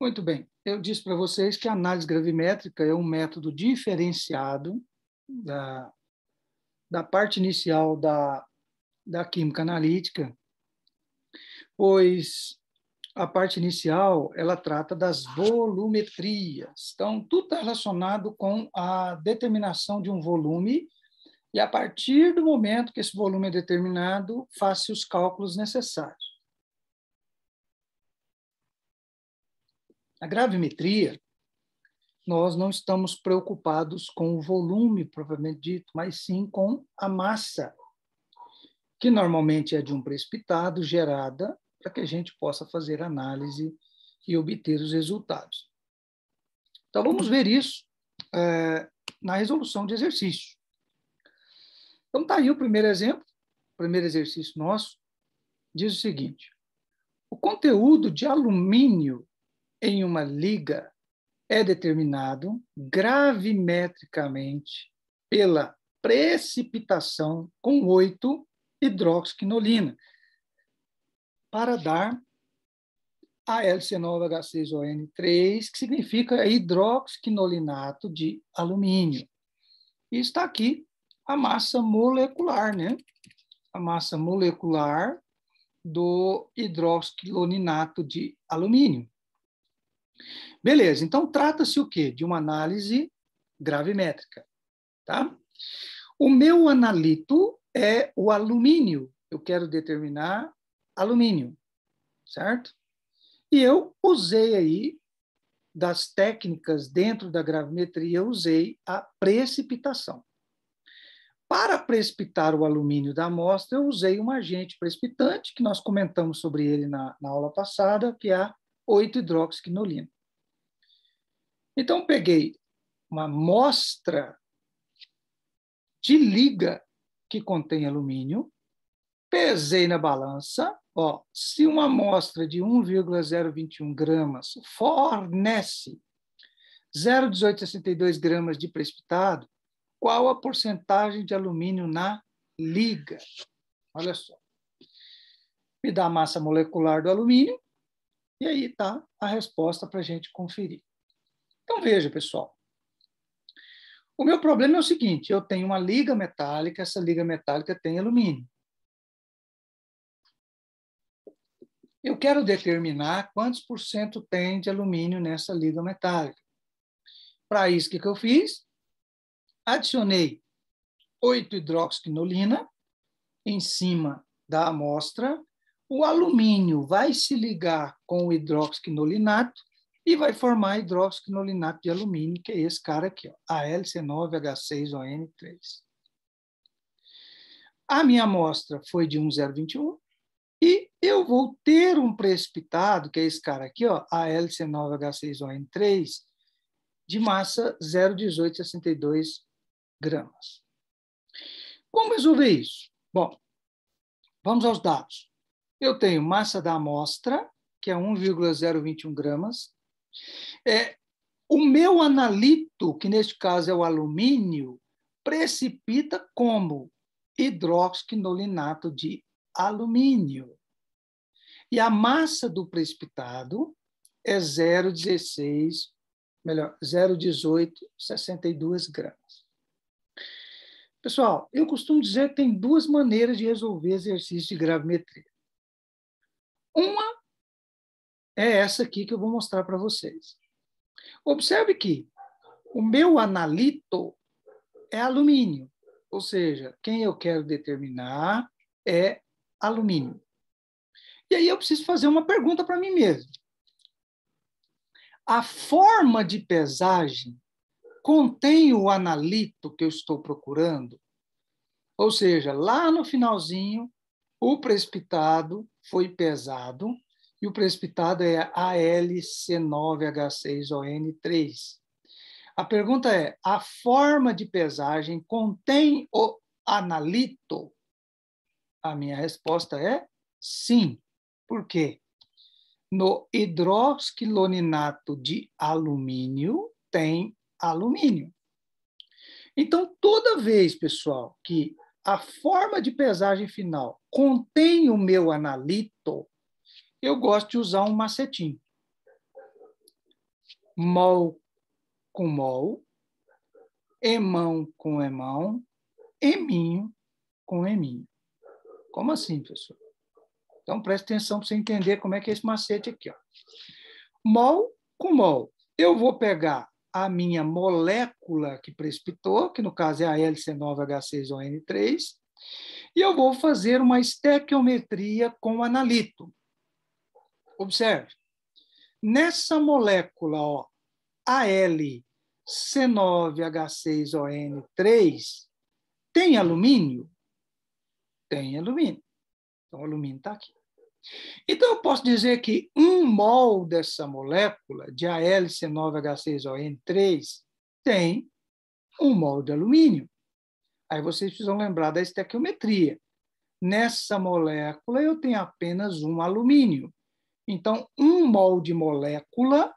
Muito bem. Eu disse para vocês que a análise gravimétrica é um método diferenciado da parte inicial da química analítica, pois a parte inicial ela trata das volumetrias. Então, tudo está relacionado com a determinação de um volume e, a partir do momento que esse volume é determinado, faça os cálculos necessários. A gravimetria, nós não estamos preocupados com o volume, propriamente dito, mas sim com a massa, que normalmente é de um precipitado gerada para que a gente possa fazer análise e obter os resultados. Então, vamos ver isso na resolução de exercício. Então, está aí o primeiro exemplo, o primeiro exercício nosso, diz o seguinte: o conteúdo de alumínio em uma liga é determinado gravimetricamente pela precipitação com 8-hidroxiquinolina para dar a LC9H6ON3, que significa hidroxiquinolinato de alumínio. E está aqui a massa molecular, né? A massa molecular do hidroxiquinolinato de alumínio. Beleza, então trata-se o quê? De uma análise gravimétrica, tá? O meu analito é o alumínio. Eu quero determinar alumínio, certo? E eu usei aí, das técnicas dentro da gravimetria, eu usei a precipitação. Para precipitar o alumínio da amostra, eu usei um agente precipitante, que nós comentamos sobre ele na aula passada, que é a 8-hidroxiquinolina. Então, peguei uma amostra de liga que contém alumínio, pesei na balança. Ó, se uma amostra de 1,021 gramas fornece 0,1862 gramas de precipitado, qual a porcentagem de alumínio na liga? Olha só. Me dá a massa molecular do alumínio, e aí está a resposta para a gente conferir. Então, veja, pessoal. O meu problema é o seguinte: eu tenho uma liga metálica, essa liga metálica tem alumínio. Eu quero determinar quantos por cento tem de alumínio nessa liga metálica. Para isso, o que eu fiz? Adicionei 8-hidroxiquinolina em cima da amostra. O alumínio vai se ligar com o hidroxiquinolinato e vai formar hidroxiquinolinato de alumínio, que é esse cara aqui, ó, AlC9H6ON3. A minha amostra foi de 1,021 e eu vou ter um precipitado, que é esse cara aqui, ó, AlC9H6ON3, de massa 0,1862 gramas. Como resolver isso? Bom, vamos aos dados. Eu tenho massa da amostra, que é 1,021 gramas. O meu analito, que neste caso é o alumínio, precipita como hidroxiquinolinato de alumínio. E a massa do precipitado é 0,1862 gramas. Pessoal, eu costumo dizer que tem duas maneiras de resolver exercício de gravimetria. Uma é essa aqui que eu vou mostrar para vocês. Observe que o meu analito é alumínio, ou seja, quem eu quero determinar é alumínio. E aí eu preciso fazer uma pergunta para mim mesmo. A forma de pesagem contém o analito que eu estou procurando? Ou seja, lá no finalzinho, o precipitado foi pesado, e o precipitado é AlC9H6ON3. A pergunta é: a forma de pesagem contém o analito? A minha resposta é sim. Por quê? No hidroxiquinolinato de alumínio tem alumínio. Então, toda vez, pessoal, que a forma de pesagem final contém o meu analito, eu gosto de usar um macetinho. mol com mol, emão com emão, eminho com eminho. Como assim, professor? Então, preste atenção para você entender como é que é esse macete aqui. Ó. Mol com mol. Eu vou pegar a minha molécula que precipitou, que no caso é a LC9H6ON3, e eu vou fazer uma estequiometria com analito. Observe. Nessa molécula, ó, AlC9H6ON3, tem alumínio? Tem alumínio. Então, o alumínio está aqui. Então, eu posso dizer que 1 mol dessa molécula de AlC9H6ON3 tem 1 mol de alumínio. Aí vocês precisam lembrar da estequiometria. Nessa molécula, eu tenho apenas um alumínio. Então, 1 mol de molécula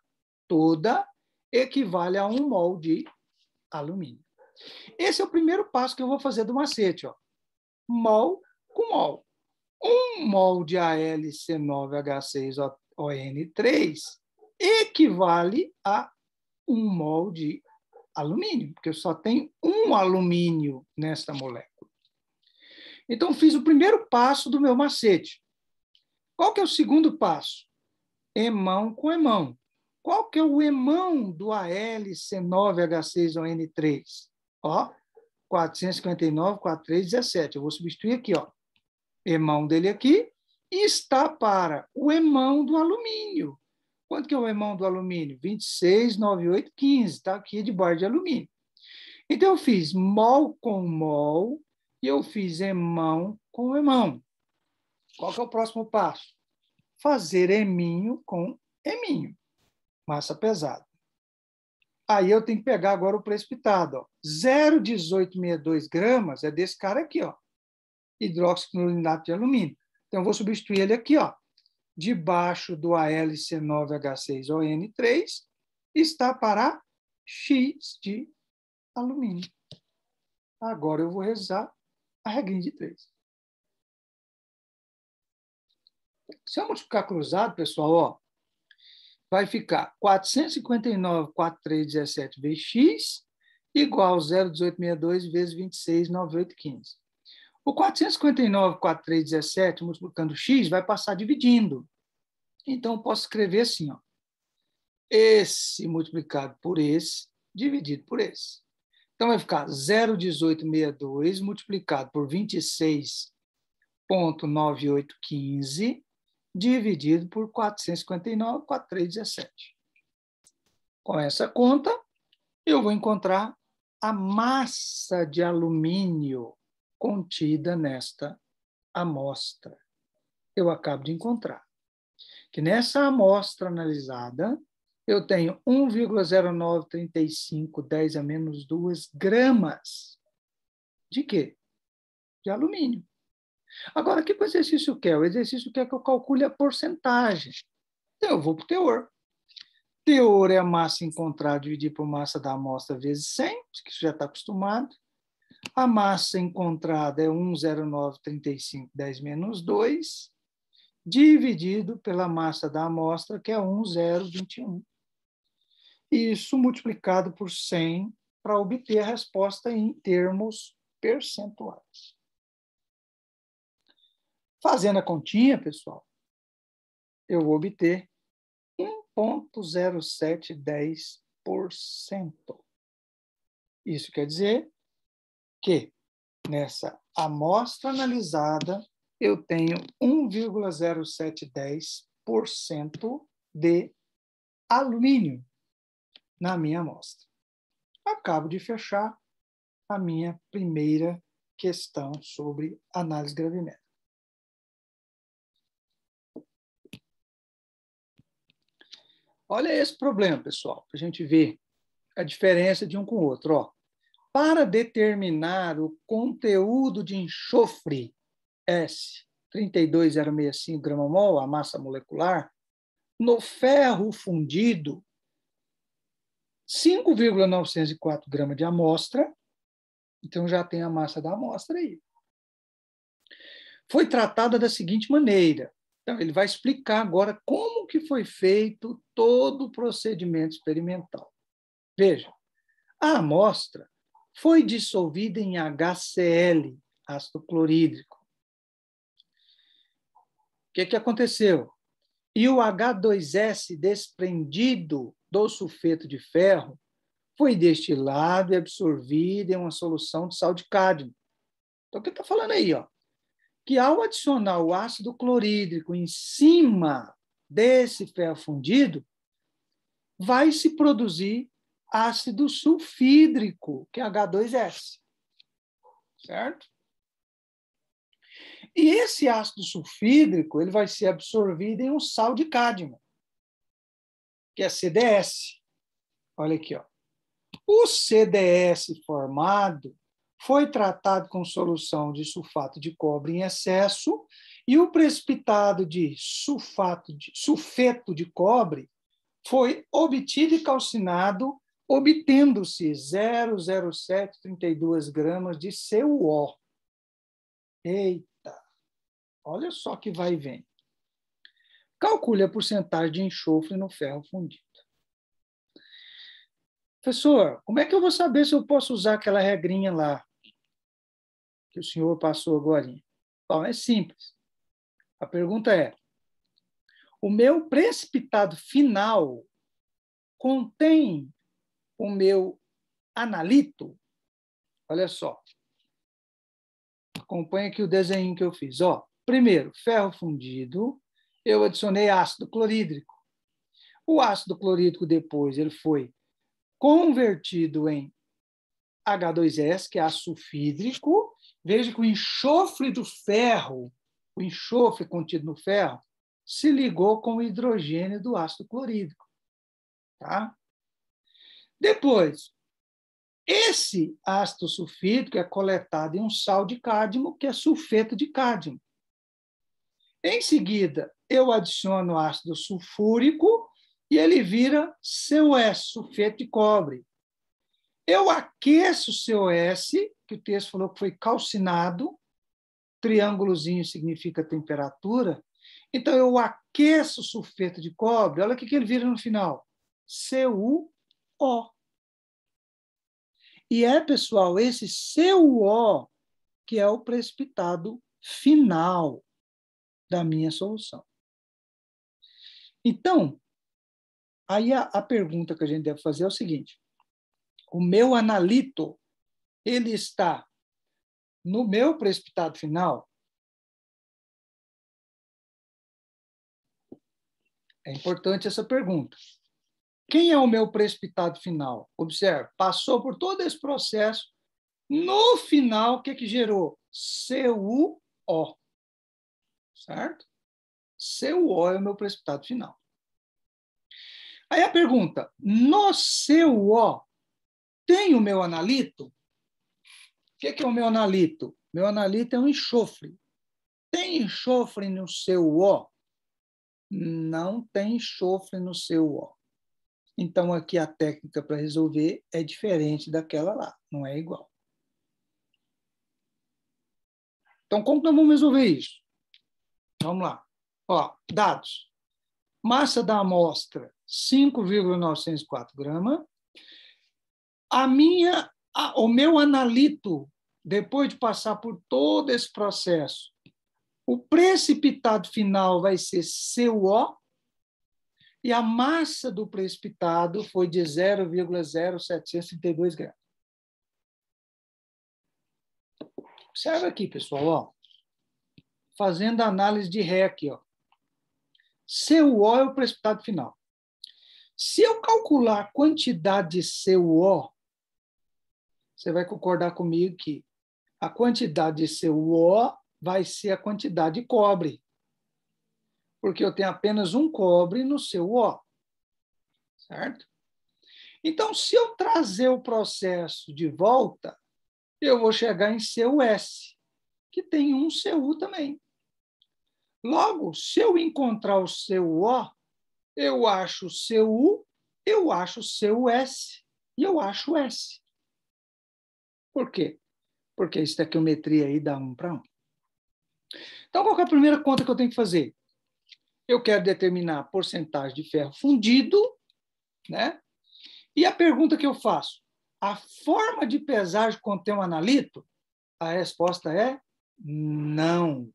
toda equivale a 1 mol de alumínio. Esse é o primeiro passo que eu vou fazer do macete. Ó. Mol com mol. 1 mol de AlC9H6ON3 equivale a 1 mol de alumínio, porque eu só tenho um alumínio nesta molécula. Então, fiz o primeiro passo do meu macete. Qual que é o segundo passo? Emão com emão. Qual que é o emão do AlC9H6ON3? Ó, 459, 4317. Eu vou substituir aqui, ó. Emão dele aqui e está para o emão do alumínio. Quanto que é o emão do alumínio? 269815, está aqui de borda de alumínio. Então, eu fiz mol com mol e eu fiz emão com emão. Qual que é o próximo passo? Fazer eminho com eminho. Massa pesada. Aí eu tenho que pegar agora o precipitado. Ó. 0,1862 gramas é desse cara aqui, ó. Hidroxiclorinato de alumínio. Então, eu vou substituir ele aqui, ó. Debaixo do AlC9H6ON3 está para X de alumínio. Agora eu vou rezar a regrinha de 3. Se eu multiplicar cruzado, pessoal, ó, vai ficar 459,4317 vezes x igual a 0,1862 vezes 26,9815. O 459,4317, multiplicando x, vai passar dividindo. Então, eu posso escrever assim, ó, esse multiplicado por esse, dividido por esse. Então, vai ficar 0,1862 multiplicado por 26,9815 dividido por 459,4317. Com essa conta, eu vou encontrar a massa de alumínio contida nesta amostra. Eu acabo de encontrar que nessa amostra analisada, eu tenho 1,0935 10 a menos 2 gramas de quê? De alumínio. Agora, o que o exercício quer? O exercício quer que eu calcule a porcentagem. Então, eu vou para o teor. Teor é a massa encontrada dividir por massa da amostra vezes 100, que isso já está acostumado. A massa encontrada é 1,0935 10 menos 2, dividido pela massa da amostra, que é 1,021. Isso multiplicado por 100 para obter a resposta em termos percentuais. Fazendo a continha, pessoal, eu vou obter 1,0710%. Isso quer dizer que nessa amostra analisada eu tenho 1,0710% de alumínio na minha amostra. Acabo de fechar a minha primeira questão sobre análise gravimétrica. Olha esse problema, pessoal, para a gente ver a diferença de um com o outro. Ó. Para determinar o conteúdo de enxofre S, 32,065 gramol, a massa molecular, no ferro fundido, 5,904 gramas de amostra, então já tem a massa da amostra aí. Foi tratada da seguinte maneira: Então, ele vai explicar agora como que foi feito todo o procedimento experimental. Veja, a amostra foi dissolvida em HCl, ácido clorídrico. O que aconteceu? E o H2S desprendido do sulfeto de ferro foi destilado e absorvido em uma solução de sal de cádmio. Então, o que está falando aí? Ó? Que ao adicionar o ácido clorídrico em cima desse ferro fundido, vai se produzir ácido sulfídrico, que é H2S. Certo? E esse ácido sulfídrico ele vai ser absorvido em um sal de cádmio, que é CDS. Olha aqui, ó. O CDS formado foi tratado com solução de sulfato de cobre em excesso e o precipitado de sulfeto de cobre foi obtido e calcinado, obtendo-se 0,0732 gramas de CuO. Eita! Olha só que vai e vem. Calcule a porcentagem de enxofre no ferro fundido. Professor, como é que eu vou saber se eu posso usar aquela regrinha lá que o senhor passou agora? Bom, é simples. A pergunta é: o meu precipitado final contém o meu analito? Olha só. Acompanha aqui o desenho que eu fiz. Ó, primeiro, ferro fundido, eu adicionei ácido clorídrico. O ácido clorídrico depois ele foi convertido em H2S, que é ácido sulfídrico. Veja que o enxofre do ferro, o enxofre contido no ferro, se ligou com o hidrogênio do ácido clorídrico. Tá? Depois, esse ácido sulfídrico é coletado em um sal de cádmio, que é sulfeto de cádmio. Em seguida, eu adiciono ácido sulfúrico e ele vira CuS, sulfeto de cobre. Eu aqueço o CuS, que o texto falou que foi calcinado, triângulozinho significa temperatura. Então, eu aqueço o sulfeto de cobre, olha o que ele vira no final: CuO. E pessoal, esse CuO que é o precipitado final da minha solução. Então, aí a pergunta que a gente deve fazer é o seguinte: o meu analito, ele está no meu precipitado final? É importante essa pergunta. Quem é o meu precipitado final? Observe, passou por todo esse processo. No final, o que gerou? CuO. Certo? CuO é o meu precipitado final. Aí a pergunta: no CuO tem o meu analito? O que é o meu analito? Meu analito é um enxofre. Tem enxofre no CuO? Não tem enxofre no CuO. Então, aqui a técnica para resolver é diferente daquela lá, não é igual. Então, como que nós vamos resolver isso? Vamos lá. Ó, dados. Massa da amostra, 5,904 gramas. O meu analito, depois de passar por todo esse processo, o precipitado final vai ser CuO, e a massa do precipitado foi de 0,0732 gramas. Observa aqui, pessoal, ó. Fazendo a análise de Ré aqui, ó. CuO é o precipitado final. Se eu calcular a quantidade de CuO, você vai concordar comigo que a quantidade de CuO vai ser a quantidade de cobre, porque eu tenho apenas um cobre no CuO, certo? Então, se eu trazer o processo de volta, eu vou chegar em CuS, que tem um Cu também. Logo, se eu encontrar o CuO, eu acho Cu, eu acho CuS e eu acho S. Por quê? Porque a estequiometria aí dá 1 para 1. Então, qual é a primeira conta que eu tenho que fazer? Eu quero determinar a porcentagem de ferro fundido, né? E a pergunta que eu faço, a forma de pesagem contém um analito? A resposta é não.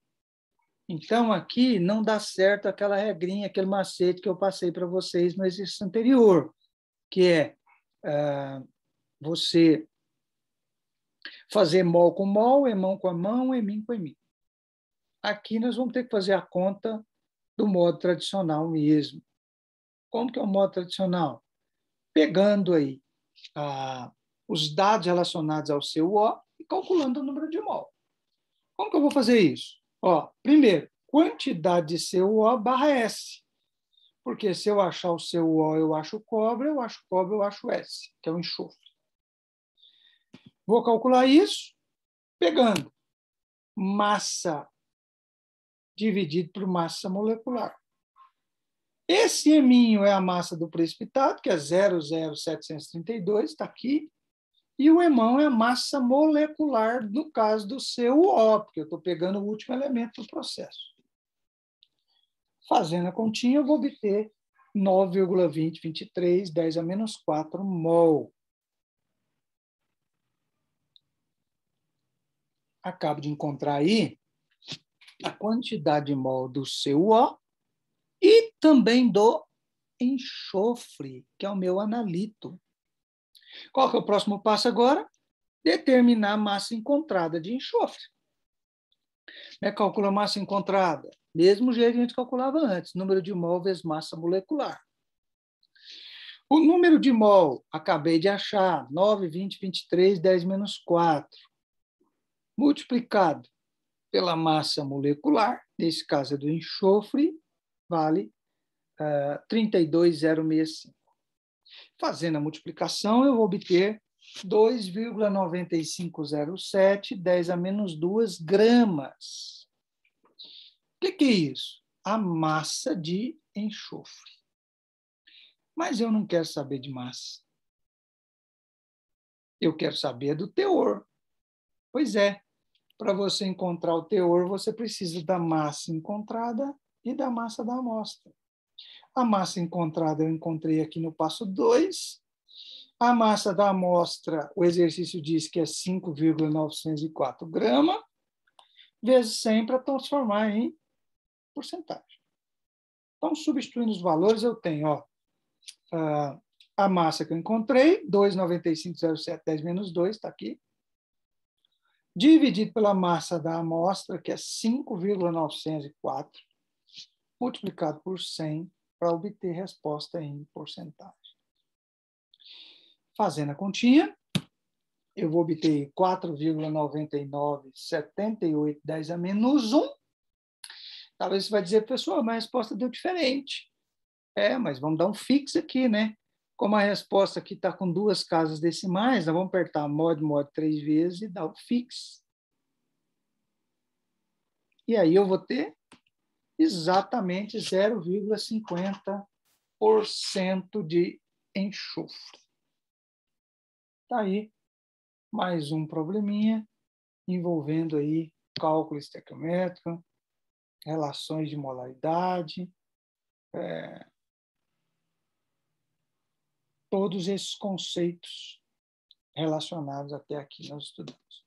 Então, aqui não dá certo aquela regrinha, aquele macete que eu passei para vocês no exercício anterior, que é você fazer mol com mol, emão com emão, emim com emim. Aqui nós vamos ter que fazer a conta do modo tradicional mesmo. Como que é o modo tradicional? Pegando aí os dados relacionados ao CuO e calculando o número de mol. Como que eu vou fazer isso? Primeiro, quantidade de CuO barra S. Porque se eu achar o CuO, eu acho o cobre, eu acho cobre, eu acho S, que é o enxofre. Vou calcular isso pegando massa dividido por massa molecular. Esse eminho é a massa do precipitado, que é 0,0732, está aqui. E o emão é a massa molecular, no caso do CuO, porque eu estou pegando o último elemento do processo. Fazendo a continha, eu vou obter 9,2023, 10 a menos 4 mol. Acabo de encontrar aí a quantidade de mol do CuO e também do enxofre, que é o meu analito. Qual que é o próximo passo agora? Determinar a massa encontrada de enxofre. Calcula a massa encontrada. Mesmo jeito que a gente calculava antes, número de mol vezes massa molecular. O número de mol, acabei de achar, 9, 20, 23, 10 menos 4. Multiplicado pela massa molecular, nesse caso é do enxofre, vale 32,065. Fazendo a multiplicação, eu vou obter 2,9507, 10 a menos 2 gramas. O que é isso? A massa de enxofre. Mas eu não quero saber de massa. Eu quero saber do teor. Pois é, para você encontrar o teor, você precisa da massa encontrada e da massa da amostra. A massa encontrada eu encontrei aqui no passo 2. A massa da amostra, o exercício diz que é 5,904 gramas, vezes 100 para transformar em porcentagem. Então, substituindo os valores, eu tenho a massa que eu encontrei, 2,9507, 10 menos 2, está aqui, dividido pela massa da amostra, que é 5,904, multiplicado por 100, para obter resposta em porcentagem. Fazendo a continha, eu vou obter 4,9978, 10 a menos 1. Talvez você vai dizer, pessoal, mas a resposta deu diferente. Mas vamos dar um fix aqui, né? Como a resposta aqui está com 2 casas decimais, nós vamos apertar mod 3 vezes e dar o fix. E aí eu vou ter exatamente 0,50% de enxofre. Está aí mais um probleminha envolvendo aí cálculo estequiométrico, relações de molaridade, todos esses conceitos relacionados até aqui nós estudamos.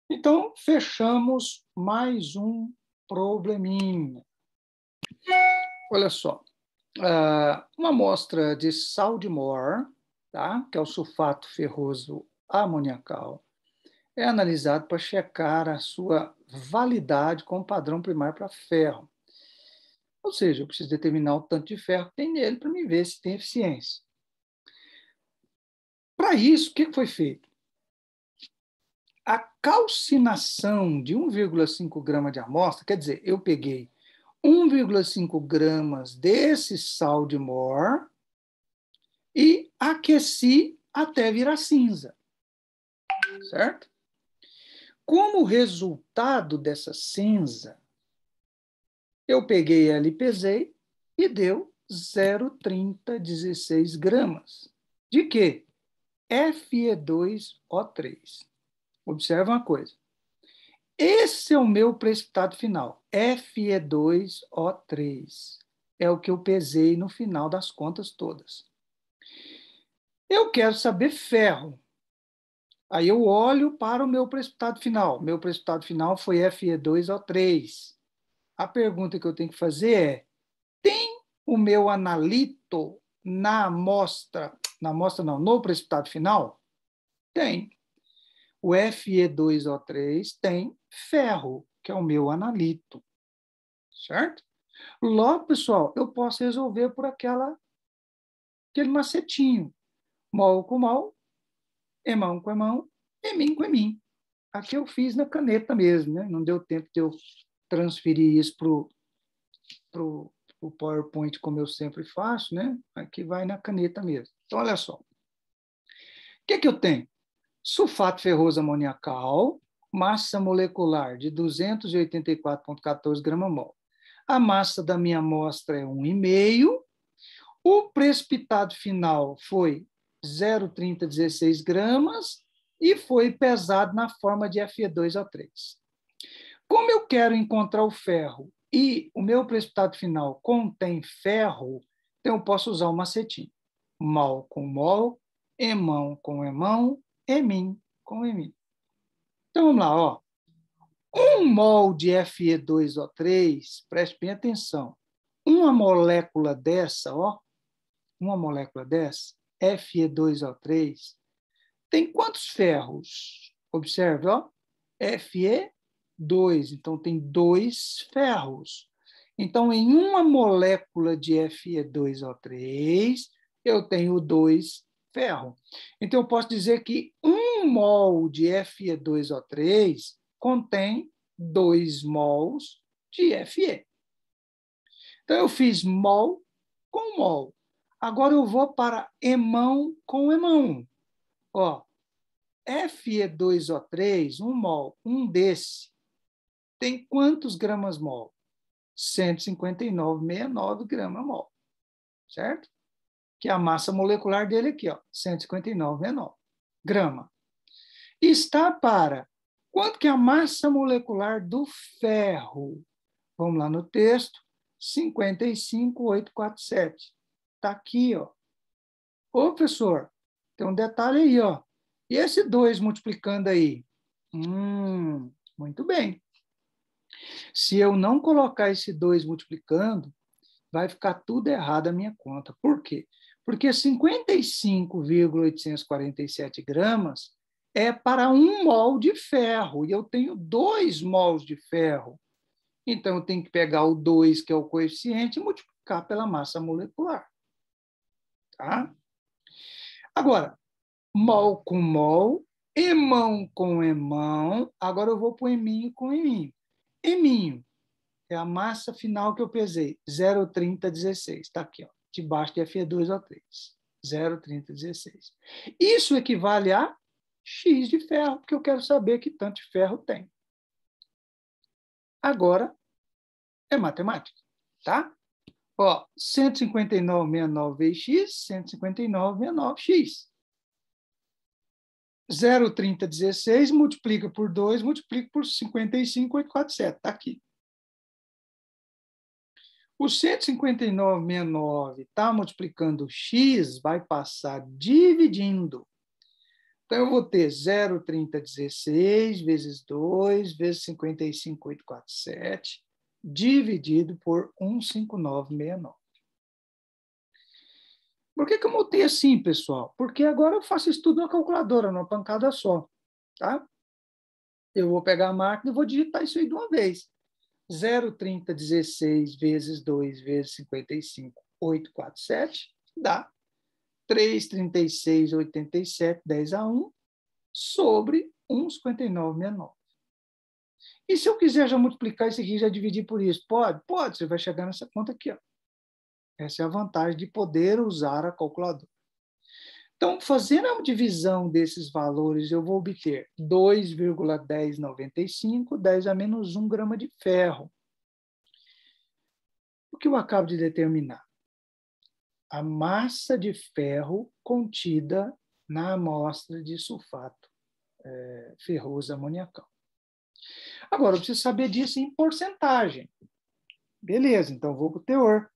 Então, fechamos mais um probleminha. Olha só, uma amostra de sal de Mohr, tá? Que é o sulfato ferroso amoniacal, é analisado para checar a sua validade como padrão primário para ferro. Ou seja, eu preciso determinar o tanto de ferro que tem nele para me ver se tem eficiência. Para isso, o que foi feito? A calcinação de 1,5 grama de amostra, quer dizer, eu peguei 1,5 gramas desse sal de Mohr e aqueci até virar cinza, certo? Como resultado dessa cinza, eu peguei ela e pesei e deu 0,3016 gramas. De quê? Fe2O3. Observa uma coisa. Esse é o meu precipitado final, Fe2O3. É o que eu pesei no final das contas todas. Eu quero saber ferro. Aí eu olho para o meu precipitado final. Meu precipitado final foi Fe2O3. A pergunta que eu tenho que fazer é: tem o meu analito na amostra não, no precipitado final? Tem. O Fe2O3 tem ferro, que é o meu analito, certo? Logo, pessoal, eu posso resolver por aquele macetinho. Mol com mol, emão com emão, emim com emim. Aqui eu fiz na caneta mesmo, né? Não deu tempo de eu transferir isso para o PowerPoint, como eu sempre faço, né? Aqui vai na caneta mesmo. Então, olha só. O que eu tenho? Sulfato ferroso amoniacal, massa molecular de 284,14 gramas-mol. A massa da minha amostra é 1,5. O precipitado final foi 0,3016 gramas e foi pesado na forma de Fe2O3. Como eu quero encontrar o ferro e o meu precipitado final contém ferro, então eu posso usar o macetinho. Mol com mol, emão com emão, emim com emim. Então vamos lá, ó. 1 mol de Fe2O3, preste bem atenção. Uma molécula dessa, ó, Fe2O3, tem quantos ferros? Observe, ó. Fe2, então tem 2 ferros. Então, em uma molécula de Fe2O3, eu tenho 2 ferros. Então, eu posso dizer que 1 mol de Fe2O3 contém 2 mols de Fe. Então, eu fiz mol com mol. Agora eu vou para emão com emão. Ó, Fe2O3, 1 mol, um desse, tem quantos gramas mol? 159,69 gramas mol, certo? Que é a massa molecular dele aqui, ó, 159,69 grama. Está para quanto que é a massa molecular do ferro? Vamos lá no texto, 55,847. Está aqui, ó. Ô, professor, tem um detalhe aí, ó. E esse 2 multiplicando aí? Muito bem. Se eu não colocar esse 2 multiplicando, vai ficar tudo errado a minha conta. Por quê? Porque 55,847 gramas é para 1 mol de ferro, e eu tenho 2 mols de ferro. Então, eu tenho que pegar o 2, que é o coeficiente, e multiplicar pela massa molecular. Tá? Agora, mol com mol, emão com emão. Agora eu vou para o eminho com eminho. Eminho é a massa final que eu pesei, 0,3016. Está aqui, ó, debaixo de Fe2O3. 0,3016. Isso equivale a X de ferro, porque eu quero saber que tanto de ferro tem. Agora é matemática, tá? Ó, 159,69 vezes X, 159,69X. 0,3016 multiplica por 2, multiplica por 55,847. Está aqui. O 159,69 está multiplicando x, vai passar dividindo. Então, eu vou ter 0,3016 vezes 2 vezes 55,847 dividido por 159,69. Por que eu montei assim, pessoal? Porque agora eu faço isso tudo na calculadora, numa pancada só. Tá? Eu vou pegar a máquina e vou digitar isso aí de uma vez. 0,3016 vezes 2 vezes 55,847 dá 336,87, 10 a 1, sobre 1,59,69. E se eu quiser já multiplicar isso aqui e já dividir por isso? Pode? Pode, você vai chegar nessa conta aqui. Ó. Essa é a vantagem de poder usar a calculadora. Então, fazendo a divisão desses valores, eu vou obter 2,1095, 10 a menos 1 grama de ferro. O que eu acabo de determinar? A massa de ferro contida na amostra de sulfato ferroso amoniacal. Agora, eu preciso saber disso em porcentagem. Beleza, então vou para o teor.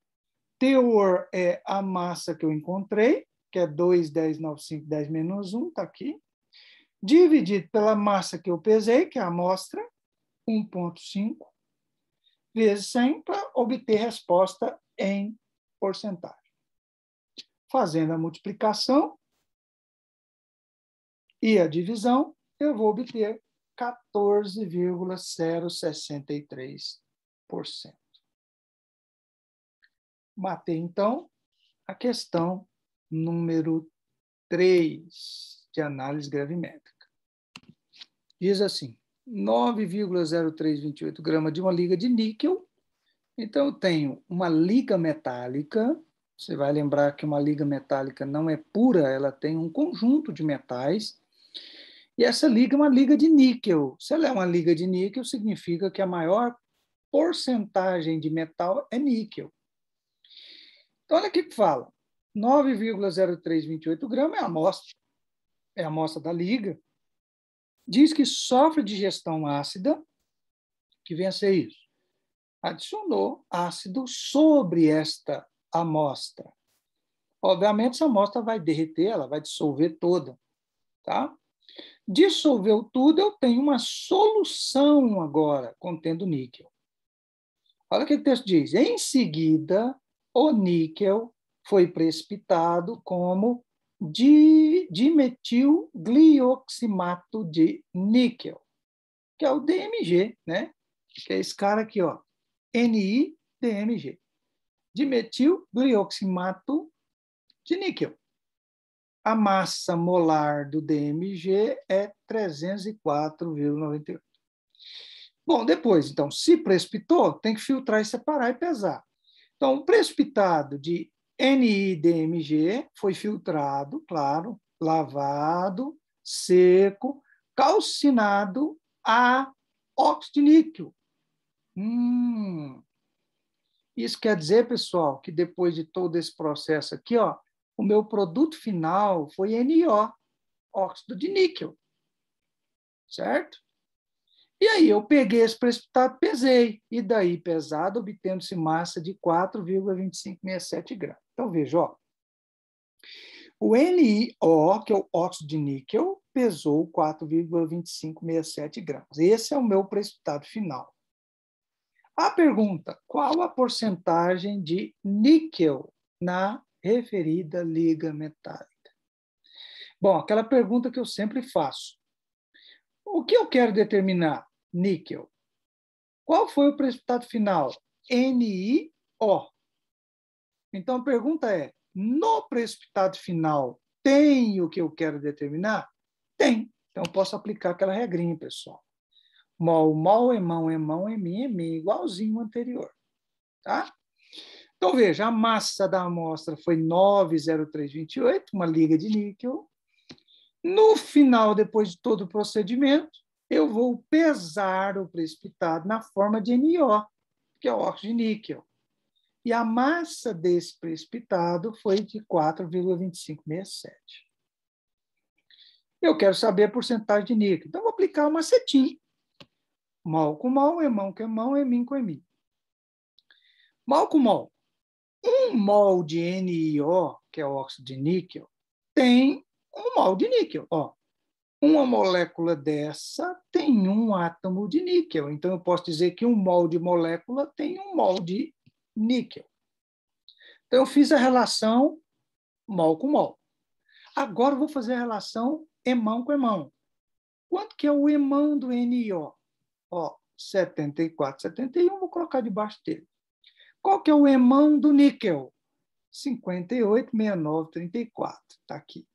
Teor é a massa que eu encontrei, que é 2, 10, 9, 5, 10 menos 1, está aqui. Dividido pela massa que eu pesei, que é a amostra, 1,5, vezes 100, para obter resposta em porcentagem. Fazendo a multiplicação e a divisão, eu vou obter 14,063%. Matei, então, a questão número 3 de análise gravimétrica. Diz assim, 9,0328 gramas de uma liga de níquel. Então, eu tenho uma liga metálica. Você vai lembrar que uma liga metálica não é pura, ela tem um conjunto de metais. E essa liga é uma liga de níquel. Se ela é uma liga de níquel, significa que a maior porcentagem de metal é níquel. Então, olha aqui que fala. 9,0328 gramas é a amostra da liga. Diz que sofre digestão ácida, que vem a ser isso. Adicionou ácido sobre esta amostra. Obviamente, essa amostra vai derreter, ela vai dissolver toda. Tá? Dissolveu tudo, eu tenho uma solução agora contendo níquel. Olha o que o texto diz. Em seguida, o níquel foi precipitado como dimetilglioximato de níquel, que é o DMG, né? Que é esse cara aqui, ó, NiDMG, dimetilglioximato de níquel. A massa molar do DMG é 304,98. Bom, depois, então, se precipitou, tem que filtrar e separar e pesar. Então, o precipitado de NiDMG foi filtrado, claro, lavado, seco, calcinado a óxido de níquel. Isso quer dizer, pessoal, que depois de todo esse processo aqui, ó, o meu produto final foi NiO, óxido de níquel. Certo? E aí eu peguei esse precipitado, pesei. E daí, pesado, obtendo-se massa de 4,2567 gramas. Então, veja, ó, o NiO, que é o óxido de níquel, pesou 4,2567 gramas. Esse é o meu precipitado final. A pergunta, qual a porcentagem de níquel na referida liga metálica? Bom, aquela pergunta que eu sempre faço. O que eu quero determinar? Níquel. Qual foi o precipitado final? NiO. Então, a pergunta é, no precipitado final, tem o que eu quero determinar? Tem. Então, eu posso aplicar aquela regrinha, pessoal. Mol, mol, emão, emin, igualzinho ao anterior. Tá? Então, veja, a massa da amostra foi 9,0328, uma liga de níquel. No final, depois de todo o procedimento, eu vou pesar o precipitado na forma de NiO, que é o óxido de níquel. E a massa desse precipitado foi de 4,2567. Eu quero saber a porcentagem de níquel. Então, vou aplicar uma setinha. Mol com mol, emão com emão, emin com emin. Mol com mol. 1 mol de NiO, que é o óxido de níquel, tem 1 mol de níquel. Ó, uma molécula dessa tem 1 átomo de níquel. Então, eu posso dizer que 1 mol de molécula tem 1 mol de níquel. Então, eu fiz a relação mol com mol. Agora, eu vou fazer a relação emão com emão. Quanto que é o emão do NiO? Ó, 74, 71, vou colocar debaixo dele. Qual que é o emão do níquel? 58, 69, 34. Está aqui.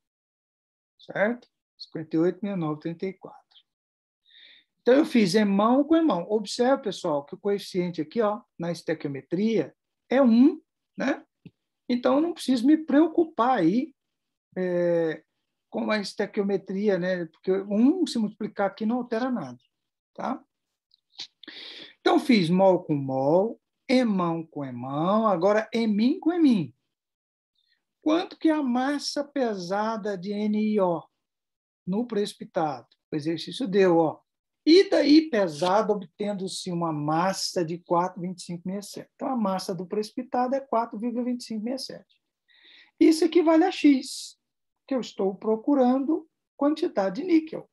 Certo? 58, 69, 34. Então, eu fiz emão com emão. Observe, pessoal, que o coeficiente aqui, ó, na estequiometria, é 1, né? Então, eu não preciso me preocupar aí com a estequiometria, né? Porque 1 se multiplicar aqui não altera nada, tá? Então, fiz mol com mol, emão com emão, agora emin com emin. Quanto que é a massa pesada de NiO no precipitado? O exercício deu, ó, E daí pesado, obtendo-se uma massa de 4,2567. Então, a massa do precipitado é 4,2567. Isso equivale a X, que eu estou procurando quantidade de níquel.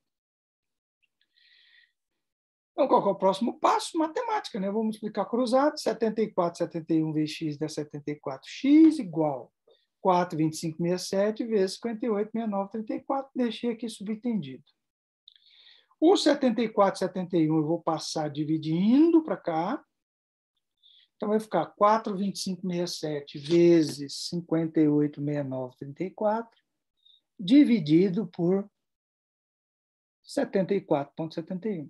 Então, qual é o próximo passo? Matemática, né? Vamos multiplicar cruzado. 74, 71 vezes x dá 74x igual 4,2567 vezes 58, 69, 34. Deixei aqui subentendido. O 74, 71 eu vou passar dividindo para cá. Então, vai ficar 4,2567 vezes 58, 69, 34, dividido por 74,71.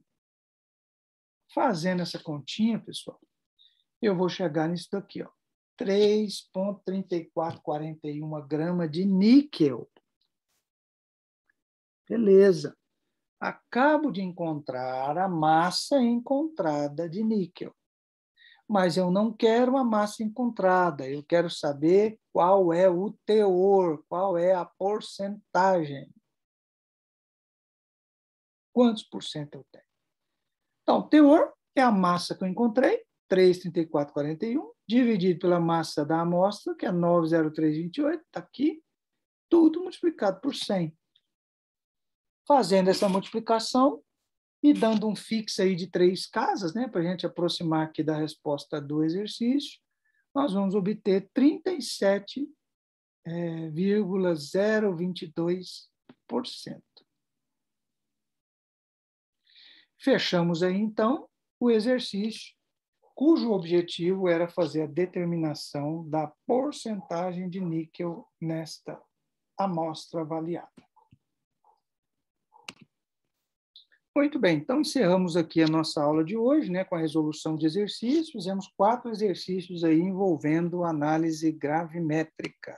Fazendo essa continha, pessoal, eu vou chegar nisso daqui, ó, 3,3441 gramas de níquel. Beleza. Acabo de encontrar a massa encontrada de níquel. Mas eu não quero a massa encontrada, eu quero saber qual é o teor, qual é a porcentagem. Quantos por cento eu tenho? Então, o teor é a massa que eu encontrei, 3,3441, dividido pela massa da amostra, que é 90328, está aqui, tudo multiplicado por 100. Fazendo essa multiplicação e dando um fixo aí de 3 casas, né, para a gente aproximar aqui da resposta do exercício, nós vamos obter 37,022%. Fechamos aí, então, o exercício, cujo objetivo era fazer a determinação da porcentagem de níquel nesta amostra avaliada. Muito bem, então encerramos aqui a nossa aula de hoje, né, com a resolução de exercícios. Fizemos 4 exercícios aí envolvendo análise gravimétrica.